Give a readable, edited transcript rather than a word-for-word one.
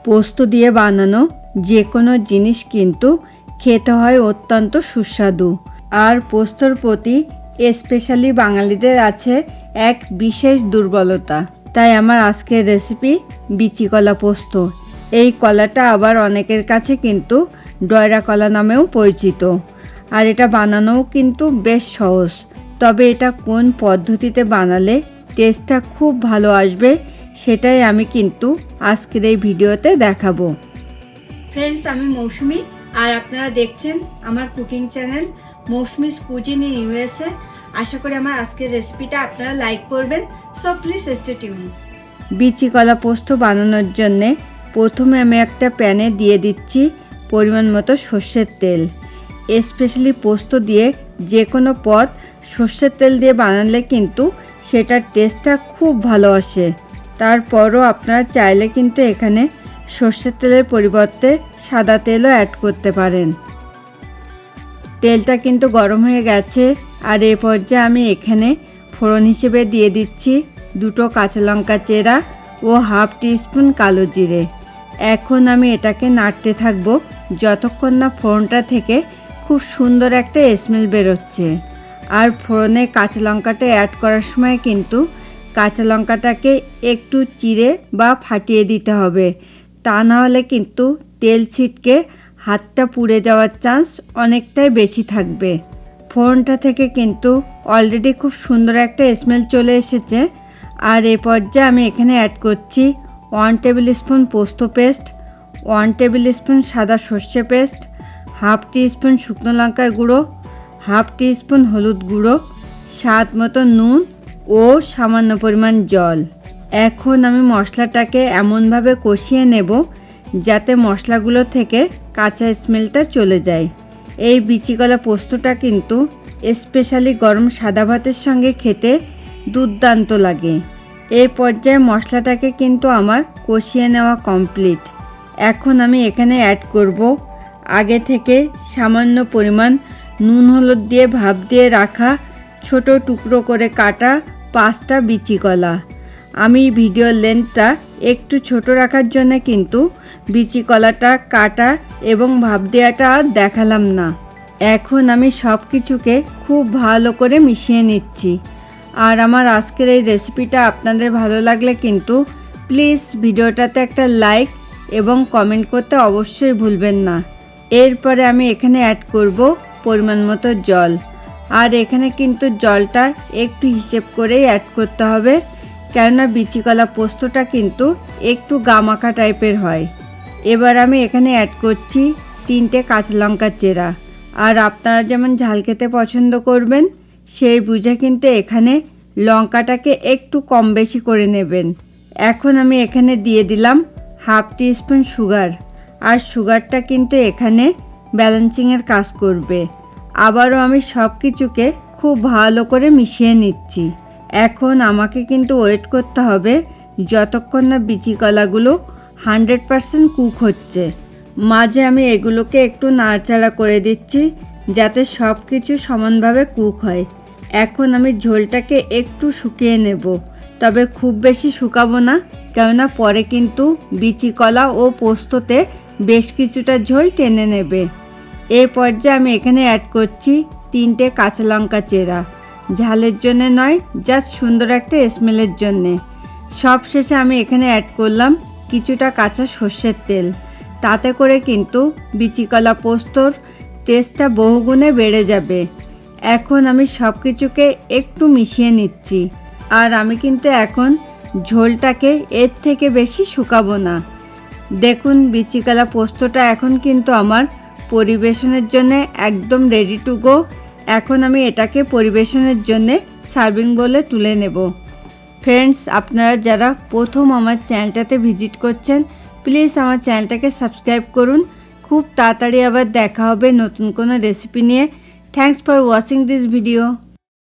পোস্ত দিয়ে বানানো যে কোনো জিনিস কিন্তু খেতে হয় অত্যন্ত সুস্বাদু। আর পোস্তর প্রতি স্পেশালি বাঙালিদের আছে এক বিশেষ দুর্বলতা। তাই আমার আজকের রেসিপি বিচি কলা পোস্ত। এই কলাটা আবার অনেকের কাছে কিন্তু ডয়রা কলা নামেও পরিচিত। আর এটা বানানোও কিন্তু বেশ সহজ। তবে এটা কোন পদ্ধতিতে বানালে টেস্টটা খুব ভালো আসবে সেটাই আমি কিন্তু আজকের এই ভিডিওতে দেখাবো। ফ্রেন্ডস, আমি মৌসুমি আর আপনারা দেখছেন আমার cooking channel Mousumi's cuisine in USA. আশা করি আমার আজকের রেসিপিটা আপনারা লাইক করবেন। So please stay tune. বিচি কলা পোস্ত বানানোর জন্যে প্রথমে আমি একটা প্যানে দিয়ে দিচ্ছি পরিমাণ মতো সর্ষের তেল। স্পেশালি পোস্ত দিয়ে যে কোনো পদ সর্ষের তেল দিয়ে বানালে কিন্তু সেটার টেস্টটা খুব ভালো আসে। তারপরও আপনারা চাইলে কিন্তু এখানে সর্ষের তেলের পরিবর্তে সাদা তেলও অ্যাড করতে পারেন। তেলটা কিন্তু গরম হয়ে গেছে আর এই পর্যায়ে আমি এখানে ফোড়ন হিসেবে দিয়ে দিচ্ছি 2 কাঁচা লঙ্কা চেরা ও হাফ টিস্পুন কালো জিরে। এখন আমি এটাকে নাড়তে থাকবো যতক্ষণ না ফোড়নটা থেকে খুব সুন্দর একটা স্মেল বেরোচ্ছে। আর ফোড়নে কাঁচা লঙ্কাটা অ্যাড করার সময় কিন্তু কাঁচা লঙ্কাটাকে একটু চিড়ে বা ফাটিয়ে দিতে হবে, তা না হলে কিন্তু তেল ছিটকে হাতটা পুড়ে যাওয়ার চান্স অনেকটাই বেশি থাকবে। ফোড়নটা থেকে কিন্তু অলরেডি খুব সুন্দর একটা স্মেল চলে এসেছে। আর এই পর্যায়ে আমি এখানে অ্যাড করছি 1 টেবিল স্পুন পোস্ত পেস্ট, 1 টেবিল স্পুন সাদা সর্ষে পেস্ট, হাফ টিস্পুন শুকনো লঙ্কার গুঁড়ো, হাফ টিস্পুন হলুদ গুঁড়ো, স্বাদ মতো নুন ও সামান্য পরিমাণ জল। এখন আমি মশলাটাকে এমনভাবে কষিয়ে নেব যাতে মশলাগুলো থেকে কাঁচা স্মেলটা চলে যায়। এই বিচি কলা পোস্তটা কিন্তু স্পেশালি গরম সাদা ভাতের সঙ্গে খেতে দুর্দান্ত লাগে। এই পর্যায়ে মশলাটাকে কিন্তু আমার কষিয়ে নেওয়া কমপ্লিট। এখন আমি এখানে অ্যাড করব আগে থেকে সামান্য পরিমাণ নুন হলুদ দিয়ে ভাপ দিয়ে রাখা ছোট টুকরো করে কাটা 5টা বিচি কলা। আমি ভিডিওর লেন্থটা একটু ছোট রাখার জন্য কিন্তু বিচি কলাটা কাটা এবং ভাপ দেওয়াটা আর দেখালাম না। এখন আমি সব কিছুকে খুব ভালো করে মিশিয়ে নিচ্ছি। আর আমার আজকের এই রেসিপিটা আপনাদের ভালো লাগলে কিন্তু প্লিজ ভিডিওটাতে একটা লাইক এবং কমেন্ট করতে অবশ্যই ভুলবেন না। এরপরে আমি এখানে অ্যাড করব পরিমাণ মতো জল। আর এখানে কিন্তু জলটা একটু হিসেব করেই অ্যাড করতে হবে, কেননা বিচি কলা পোস্তটা কিন্তু একটু গামাখা টাইপের হয়। এবার আমি এখানে অ্যাড করছি 3টে কাঁচা লঙ্কা চেরা। আর আপনারা যেমন ঝাল খেতে পছন্দ করবেন সেই বুঝে কিন্তু এখানে লঙ্কাটাকে একটু কম বেশি করে নেবেন। এখন আমি এখানে দিয়ে দিলাম হাফ টিস্পুন সুগার। আর সুগারটা কিন্তু এখানে ব্যালেন্সিংয়ের কাজ করবে। আবারও আমি সব কিছুকে খুব ভালো করে মিশিয়ে নিচ্ছি। এখন আমাকে কিন্তু ওয়েট করতে হবে যতক্ষণ না বিচি কলাগুলো 100% কুক হচ্ছে। মাঝে আমি এগুলোকে একটু নাড়াচাড়া করে দিচ্ছি যাতে সব কিছু সমানভাবে কুক হয়। এখন আমি ঝোলটাকে একটু শুকিয়ে নেব, তবে খুব বেশি শুকাবো না, কেননা পরে কিন্তু বিচি কলা ও পোস্ততে বেশ কিছুটা ঝোল টেনে নেবে। এই পর্যায়ে আমি এখানে অ্যাড করছি 3টে কাঁচা লঙ্কা চেরা। ঝালের জন্য নয়, জাস্ট সুন্দর একটা স্মেলের জন্যে। সব শেষে আমি এখানে অ্যাড করলাম কিছুটা কাঁচা সর্ষের তেল। তাতে করে কিন্তু বিচি কলা পোস্তর টেস্টটা বহুগুণে বেড়ে যাবে। এখন আমি সব কিছুকে একটু মিশিয়ে নিচ্ছি। আর আমি কিন্তু এখন ঝোলটাকে এর থেকে বেশি শুকাবো না। দেখুন বিচি কলা পোস্তটা এখন কিন্তু আমার পরিবেশনের জন্য একদম রেডি টু গো। এখন আমি এটাকে পরিবেশনের জন্য সার্ভিং বোলে তুলে নেব। ফ্রেন্ডস, আপনারা যারা প্রথম আমার চ্যানেলটাতে ভিজিট করছেন প্লিজ আমার চ্যানেলটাকে সাবস্ক্রাইব করুন। খুব তাড়াতাড়ি আবার দেখা হবে নতুন কোনো রেসিপি নিয়ে। Thanks for watching this video.